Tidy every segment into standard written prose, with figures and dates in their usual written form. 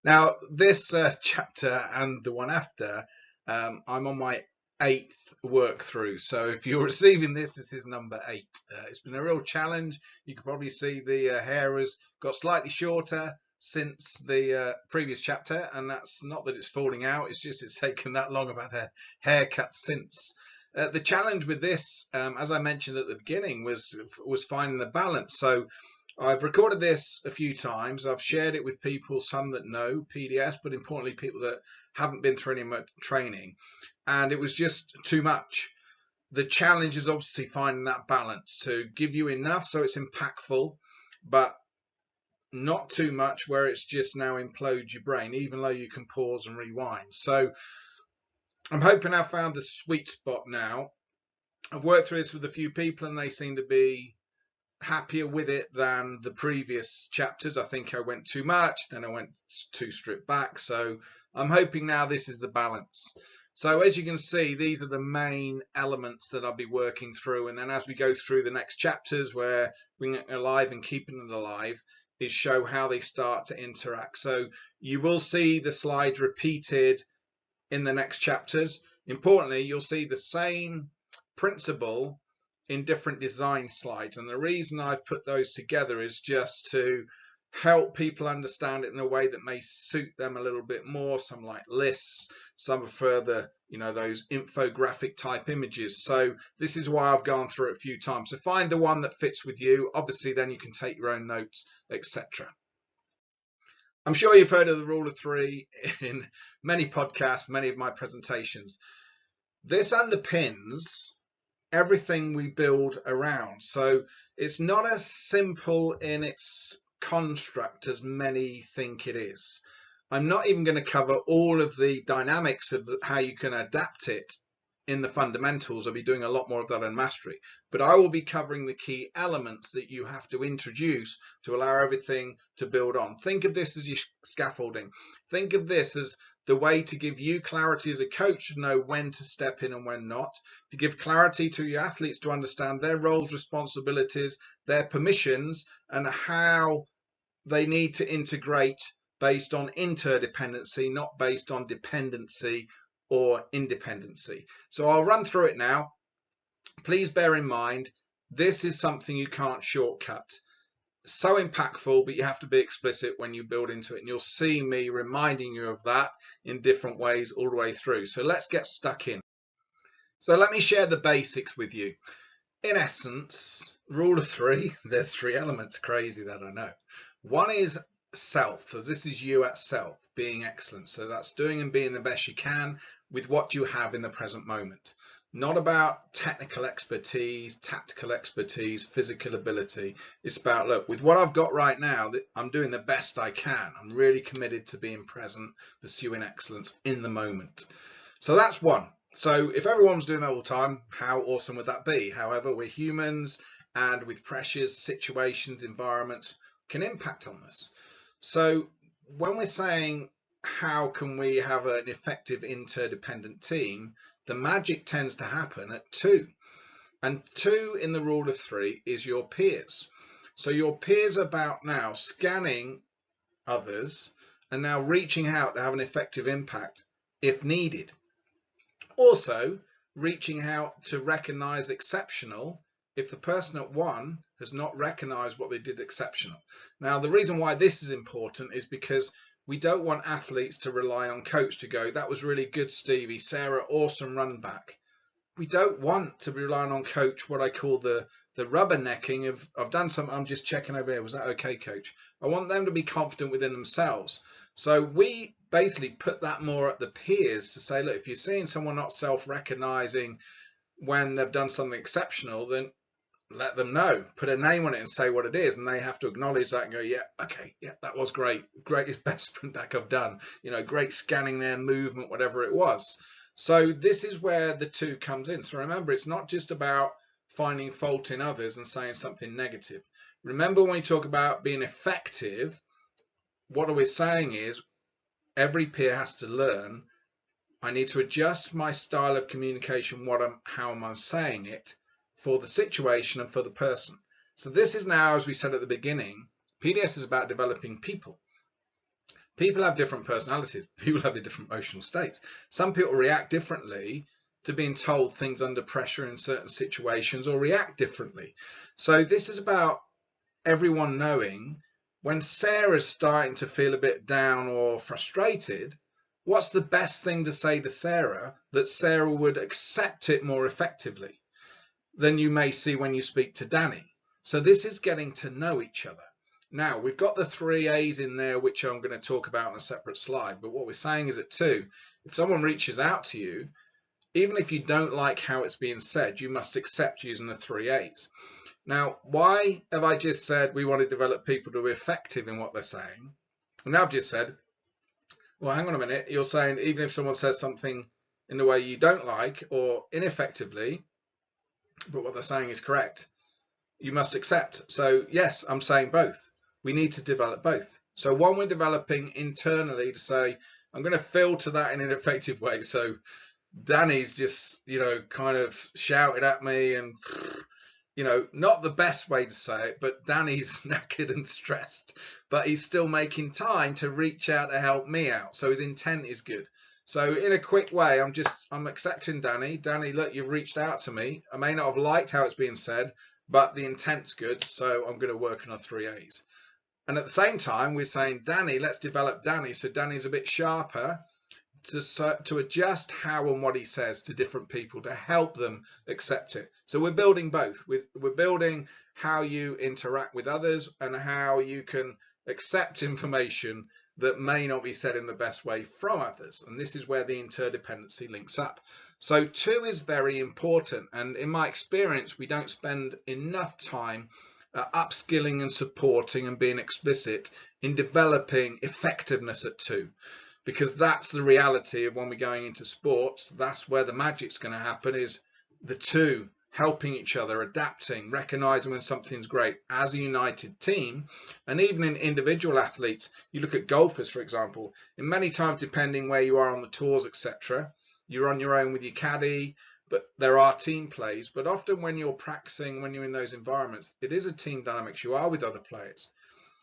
Now, this chapter and the one after, I'm on my 8th work through. So if you're receiving this, this is number 8. It's been a real challenge. You can probably see the hair has got slightly shorter since the previous chapter, and that's not that it's falling out, it's just it's taken that long. I've had a haircut since. The challenge with this, as I mentioned at the beginning, was finding the balance. So I've recorded this a few times. I've shared it with people, some that know PDS, but importantly, people that haven't been through any training. And it was just too much. The challenge is obviously finding that balance to give you enough so it's impactful, but not too much where it's just now implodes your brain, even though you can pause and rewind. So I'm hoping I've found the sweet spot now. I've worked through this with a few people and they seem to be happier with it than the previous chapters. I think I went too much, then I went too stripped back. So I'm hoping now this is the balance. So as you can see, these are the main elements that I'll be working through. And then as we go through the next chapters where bringing it alive and keeping it alive is show how they start to interact. So you will see the slides repeated in the next chapters. Importantly, you'll see the same principle in different design slides, and the reason I've put those together is just to help people understand it in a way that may suit them a little bit more. Some like lists, some prefer the those infographic type images. So this is why I've gone through it a few times. So find the one that fits with you. Obviously then you can take your own notes, etc. I'm sure you've heard of the rule of 3 in many podcasts, many of my presentations. This underpins everything we build around. So it's not as simple in its construct as many think it is. I'm not even going to cover all of the dynamics of how you can adapt it in the fundamentals. I'll be doing a lot more of that in mastery, but I will be covering the key elements that you have to introduce to allow everything to build on. Think of this as your scaffolding. Think of this as the way to give you clarity as a coach to know when to step in and when not, to give clarity to your athletes to understand their roles, responsibilities, their permissions, and how they need to integrate based on interdependency, not based on dependency or independency. So I'll run through it now. Please bear in mind, this is something you can't shortcut. So impactful, but you have to be explicit when you build into it, and you'll see me reminding you of that in different ways all the way through. So let's get stuck in. So let me share the basics with you. In essence, rule of 3, there's 3 elements. Crazy that, I know. One is self. So this is you at self, being excellent. So that's doing and being the best you can with what you have in the present moment. Not about technical expertise, tactical expertise, physical ability. It's about, look, with what I've got right now, I'm doing the best I can. I'm really committed to being present, pursuing excellence in the moment. So that's one. So if everyone's doing that all the time, how awesome would that be? However, we're humans, and with pressures, situations, environments can impact on us. So when we're saying how can we have an effective interdependent team, the magic tends to happen at 2. And 2 in the rule of 3 is your peers. So your peers are about now scanning others and now reaching out to have an effective impact if needed. Also, reaching out to recognize exceptional if the person at 1 has not recognized what they did exceptional. Now, the reason why this is important is because we don't want athletes to rely on coach to go, that was really good, Stevie. Sarah, awesome run back. We don't want to be relying on coach, what I call the rubbernecking of, I've done something, I'm just checking over here, was that okay, coach? I want them to be confident within themselves. So we basically put that more at the peers to say, look, if you're seeing someone not self-recognizing when they've done something exceptional, then let them know, put a name on it and say what it is, and they have to acknowledge that and go, yeah, okay, yeah, that was great, greatest best sprint back I've done, great scanning their movement, whatever it was. So this is where the 2 comes in. So remember, it's not just about finding fault in others and saying something negative. Remember, when we talk about being effective, what we're saying is every peer has to learn, I need to adjust my style of communication, how am I saying it, for the situation and for the person. So this is now, as we said at the beginning, PDS is about developing people. People have different personalities. People have different emotional states. Some people react differently to being told things under pressure in certain situations, or react differently. So this is about everyone knowing when Sarah's starting to feel a bit down or frustrated, what's the best thing to say to Sarah that Sarah would accept it more effectively than you may see when you speak to Danny. So this is getting to know each other. Now, we've got the 3 A's in there, which I'm going to talk about on a separate slide. But what we're saying is at 2, if someone reaches out to you, even if you don't like how it's being said, you must accept using the 3 A's. Now, why have I just said we want to develop people to be effective in what they're saying? And now I've just said, well, hang on a minute. You're saying even if someone says something in the way you don't like or ineffectively, but what they're saying is correct, you must accept. So yes, I'm saying both. We need to develop both. So one, we're developing internally to say, I'm going to filter that in an effective way. So Danny's just, kind of shouted at me and, not the best way to say it, but Danny's knackered and stressed, but he's still making time to reach out to help me out. So his intent is good. So in a quick way, I'm accepting Danny. Danny, look, you've reached out to me. I may not have liked how it's being said, but the intent's good. So I'm going to work on our 3 A's. And at the same time, we're saying, Danny, let's develop Danny. So Danny's a bit sharper to adjust how and what he says to different people to help them accept it. So we're building both. We're building how you interact with others and how you can accept information that may not be said in the best way from others. And this is where the interdependency links up. So 2 is very important. And in my experience, we don't spend enough time upskilling and supporting and being explicit in developing effectiveness at 2. Because that's the reality of when we're going into sports. That's where the magic's going to happen, is the 2 helping each other, adapting, recognizing when something's great as a united team. And even in individual athletes, you look at golfers, for example, in many times, depending where you are on the tours, etc., you're on your own with your caddy, but there are team plays. But often when you're practicing, when you're in those environments, it is a team dynamics. You are with other players.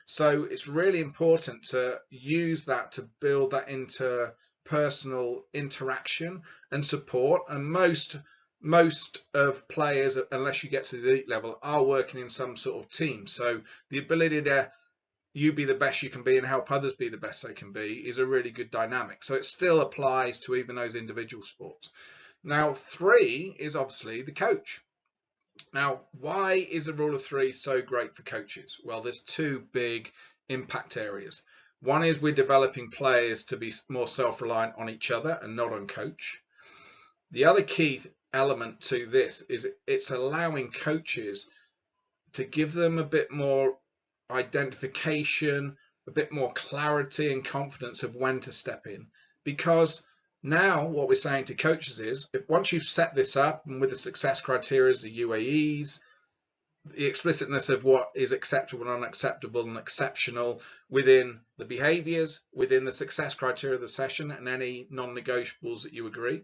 So it's really important to use that to build that interpersonal interaction and support. And most of players, unless you get to the elite level, are working in some sort of team. So the ability to you be the best you can be and help others be the best they can be is a really good dynamic. So it still applies to even those individual sports. Now, 3 is obviously the coach. Now, why is the rule of 3 so great for coaches? Well, there's 2 big impact areas. One is we're developing players to be more self-reliant on each other and not on coach. The other key element to this is it's allowing coaches to give them a bit more identification, a bit more clarity and confidence of when to step in. Because now what we're saying to coaches is, if once you've set this up and with the success criteria, the UAEs, the explicitness of what is acceptable and unacceptable and exceptional within the behaviors, within the success criteria of the session and any non-negotiables that you agree,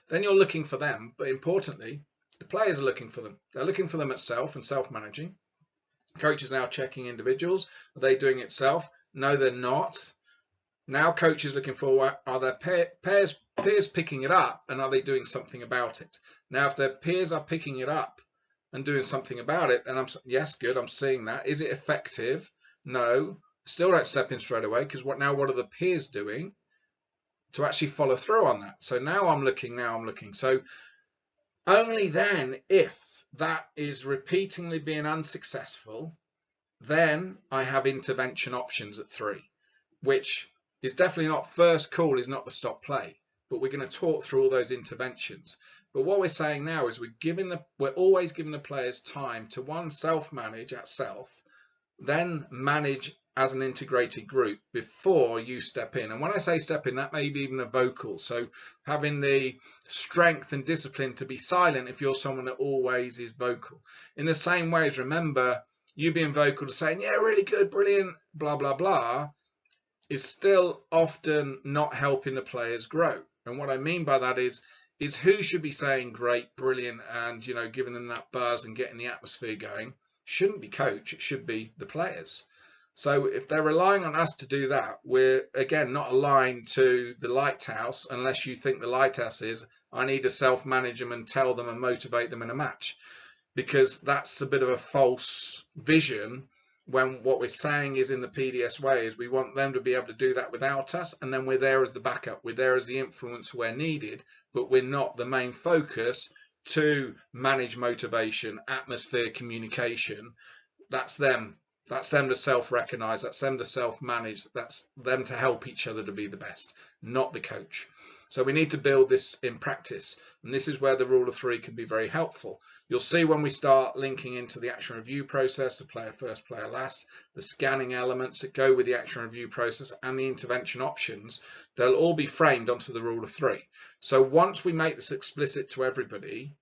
then you're looking for them. But importantly, the players are looking for them. They're looking for them at self and self-managing. Coach is now checking individuals. Are they doing it self? No, they're not. Now coach is looking for, are their peers picking it up, and are they doing something about it? Now, if their peers are picking it up and doing something about it, then yes, good, I'm seeing that. Is it effective? No. Still don't step in straight away, because what are the peers doing to actually follow through on that? So now I'm looking. So only then, if that is repeatedly being unsuccessful, then I have intervention options at 3, which is definitely not first call, is not the stop play, but we're going to talk through all those interventions. But what we're saying now is we're always giving the players time to, one, self-manage at self, then manage as an integrated group before you step in. And when I say step in, that may be even a vocal. So having the strength and discipline to be silent if you're someone that always is vocal. In the same way as, remember, you being vocal to saying, yeah, really good, brilliant, blah, blah, blah, is still often not helping the players grow. And what I mean by that is who should be saying great, brilliant, and giving them that buzz and getting the atmosphere going. Shouldn't be coach, it should be the players. So if they're relying on us to do that, we're again not aligned to the lighthouse, unless you think the lighthouse is, I need to self-manage them and tell them and motivate them in a match, because that's a bit of a false vision, when what we're saying is, in the PDS way, is we want them to be able to do that without us, and then we're there as the backup, we're there as the influence where needed, but we're not the main focus to manage motivation, atmosphere, communication. That's them. That's them to self-recognize. That's them to self-manage. That's them to help each other to be the best, not the coach. So we need to build this in practice. And this is where the rule of three can be very helpful. You'll see when we start linking into the action review process, the player first, player last, the scanning elements that go with the action review process, and the intervention options, they'll all be framed onto the rule of three. So once we make this explicit to everybody,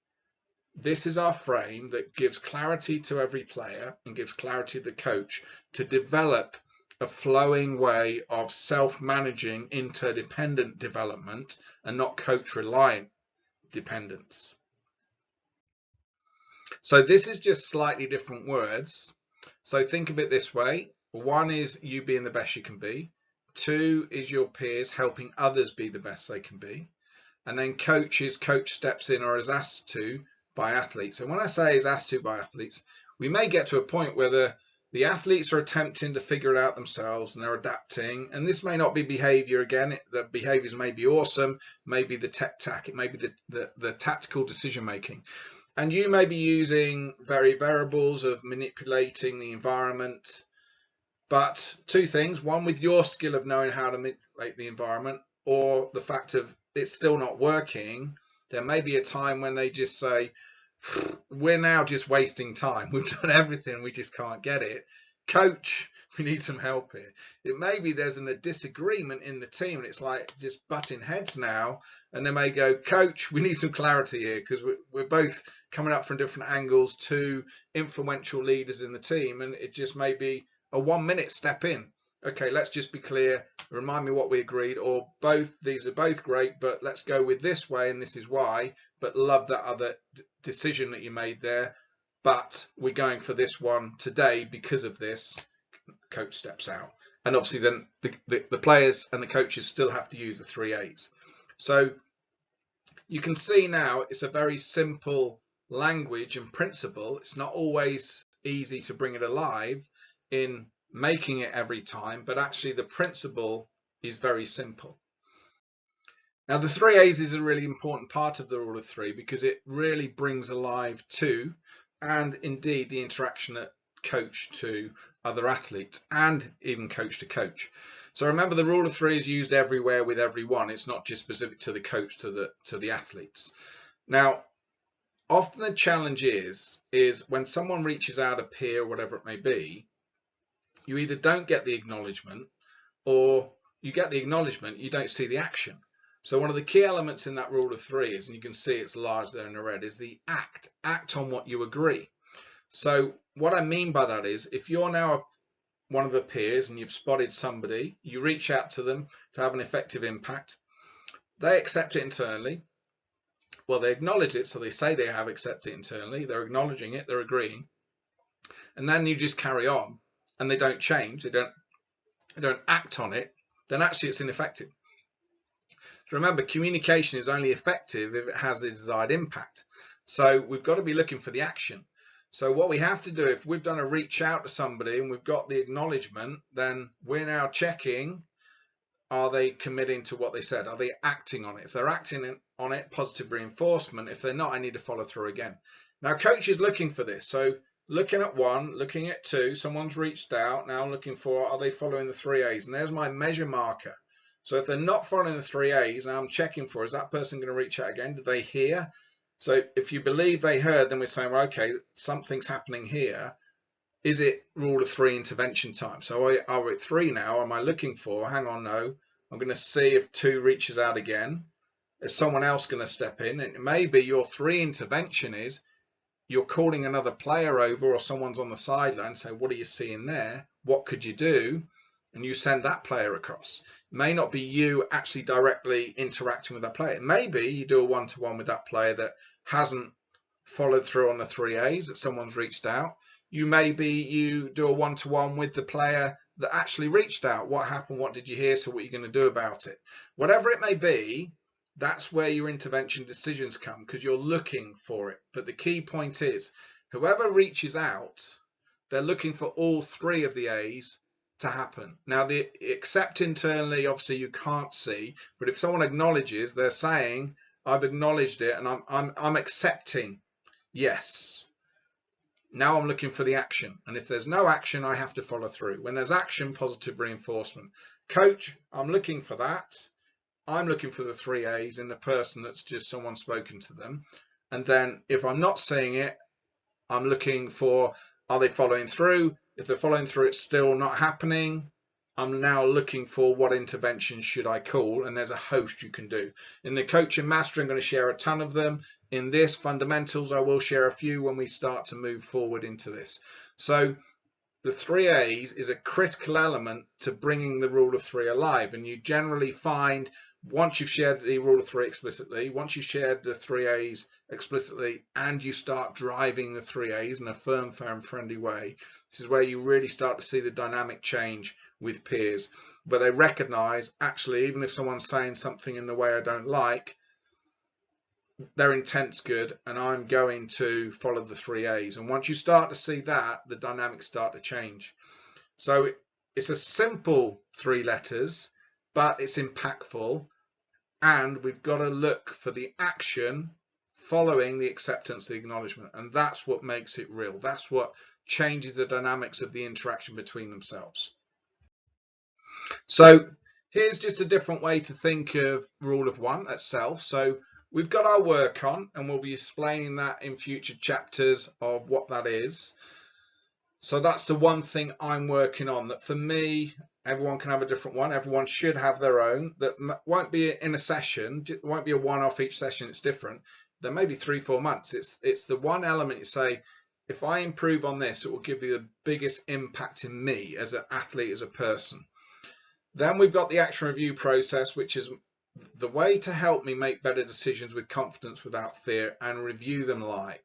this is our frame that gives clarity to every player and gives clarity to the coach to develop a flowing way of self-managing interdependent development and not coach-reliant dependence. So this is just slightly different words. So think of it this way. One is you being the best you can be. Two is your peers helping others be the best they can be. And then coach is coach steps in or is asked to by athletes. And when I say is asked to by athletes, we may get to a point where the athletes are attempting to figure it out themselves and they're adapting. And this may not be behavior again. The behaviors may be awesome, maybe the tech, it may be the tactical decision making. And you may be using variables of manipulating the environment. But two things, one with your skill of knowing how to manipulate the environment, or the fact of it's still not working. There may be a time when they just say, we're now just wasting time. We've done everything. We just can't get it. Coach, we need some help here. It may be there's a disagreement in the team and it's like just butting heads now. And they may go, coach, we need some clarity here because we're both coming up from different angles, two influential leaders in the team. And it just may be a 1 minute step in. Okay, let's just be clear. Remind me what we agreed, or both. These are both great, but let's go with this way, and this is why. But love that other decision that you made there. But we're going for this one today because of this. Coach steps out, and obviously then the players and the coaches still have to use the 3 A's. So you can see now it's a very simple language and principle. It's not always easy to bring it alive in making it every time, but actually the principle is very simple. Now the 3 A's is a really important part of the rule of three because it really brings alive to, and indeed the interaction at coach to other athletes and even coach to coach. So remember, the rule of three is used everywhere with everyone. It's not just specific to the coach, to the athletes. Now often the challenge is when someone reaches out, a peer, whatever it may be, you either don't get the acknowledgement, or you get the acknowledgement, you don't see the action. So one of the key elements in that rule of three is, and you can see it's large there in the red, is the act on what you agree. So what I mean by that is, if you're now one of the peers and you've spotted somebody, you reach out to them to have an effective impact, they accept it internally. Well, they acknowledge it, so they say they have accepted it internally, they're acknowledging it, they're agreeing, and then you just carry on. And they don't change, they don't act on it, then actually it's ineffective. So remember, communication is only effective if it has the desired impact. So we've got to be looking for the action. So what we have to do, if we've done a reach out to somebody and we've got the acknowledgement, then we're now checking, are they committing to what they said? Are they acting on it? If they're acting on it, positive reinforcement. If they're not, I need to follow through again. Now coach is looking for this. So looking at one, looking at two, someone's reached out, now I'm looking for, are they following the 3 A's? And there's my measure marker. So if they're not following the 3 A's, now I'm checking for, is that person going to reach out again? Did they hear? So if you believe they heard, then we're saying, well, okay, something's happening here. Is it rule of three intervention time? So are we at 3 now? Am I looking for, hang on, no. I'm going to see if 2 reaches out again. Is someone else going to step in? And maybe your 3 intervention is, you're calling another player over, or someone's on the sideline, say, what are you seeing there? What could you do? And you send that player across. It may not be you actually directly interacting with that player. Maybe you do a one-to-one with that player that hasn't followed through on the 3 A's, that someone's reached out. you do a one-to-one with the player that actually reached out. What happened? What did you hear? So what are you going to do about it? Whatever it may be, that's where your intervention decisions come, because you're looking for it. But the key point is, whoever reaches out, they're looking for all three of the A's to happen. Now, the accept internally, obviously you can't see, but if someone acknowledges, they're saying, I've acknowledged it and I'm accepting. Yes. Now I'm looking for the action. And if there's no action, I have to follow through. When there's action, positive reinforcement. Coach, I'm looking for that. I'm looking for the three A's in the person that's just someone spoken to them. And then if I'm not seeing it, I'm looking for, are they following through? If they're following through, it's still not happening. I'm now looking for what intervention should I call, and there's a host you can do. In the Coaching Mastery, I'm going to share a ton of them. In this Fundamentals, I will share a few when we start to move forward into this. So the three A's is a critical element to bringing the rule of three alive, and you generally find once you've shared the rule of three explicitly, once you've shared the three A's explicitly, and you start driving the three A's in a firm, fair and friendly way, this is where you really start to see the dynamic change with peers, where they recognize, actually, even if someone's saying something in the way I don't like, their intent's good and I'm going to follow the three A's. And once you start to see that, the dynamics start to change. So it's a simple three letters, but it's impactful, and we've got to look for the action following the acceptance, the acknowledgement, and that's what makes it real. That's what changes the dynamics of the interaction between themselves. So here's just a different way to think of rule of one itself. So we've got our work on, and we'll be explaining that in future chapters of what that is. So that's the one thing I'm working on, that for me, everyone can have a different one. Everyone should have their own. That won't be in a session. It won't be a one-off each session. It's different. There may be 3-4 months. It's the one element you say, if I improve on this, it will give you the biggest impact in me as an athlete, as a person. Then we've got the action review process, which is the way to help me make better decisions with confidence, without fear, and review them live.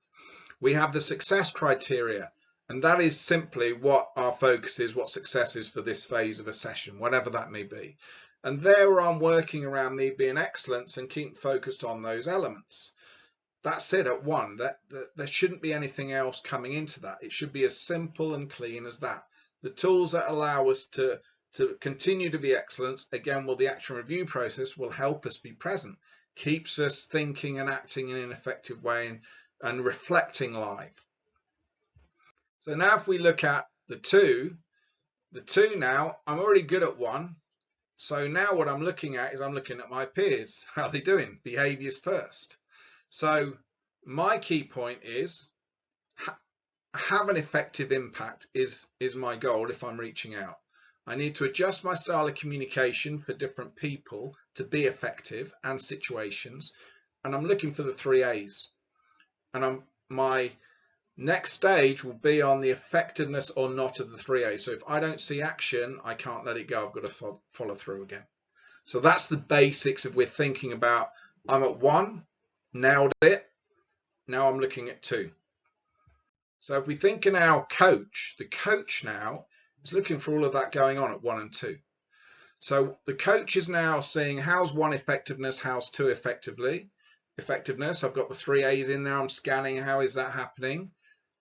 We have the success criteria, and that is simply what our focus is, what success is for this phase of a session, whatever that may be. And there I'm working around me being excellent and keep focused on those elements. That's it at one. There shouldn't be anything else coming into that. It should be as simple and clean as that. The tools that allow us to continue to be excellent, again, the action review process will help us be present, keeps us thinking and acting in an effective way and reflecting live. So now if we look at the two now, I'm already good at one. So now what I'm looking at is I'm looking at my peers. How are they doing? Behaviors first. So my key point is have an effective impact is my goal if I'm reaching out. I need to adjust my style of communication for different people to be effective and situations. And I'm looking for the three A's. And my next stage will be on the effectiveness or not of the three A's. So if I don't see action, I can't let it go. I've got to follow through again. So that's the basics of we're thinking about. I'm at one, nailed it. Now I'm looking at two. So if we think in our coach, the coach now is looking for all of that going on at 1 and 2. So the coach is now seeing how's 1 effectiveness, how's 2 effectiveness. I've got the three A's in there. I'm scanning. How is that happening?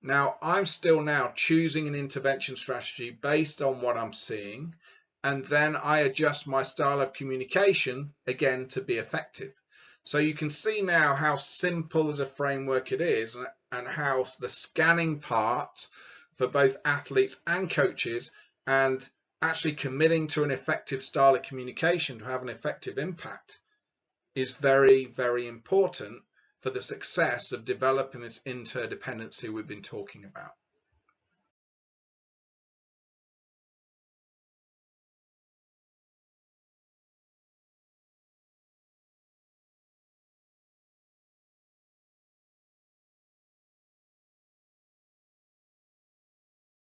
Now I'm still now choosing an intervention strategy based on what I'm seeing. And then I adjust my style of communication again to be effective. So you can see now how simple as a framework it is, and how the scanning part for both athletes and coaches, and actually committing to an effective style of communication to have an effective impact, is very, very important for the success of developing this interdependency we've been talking about.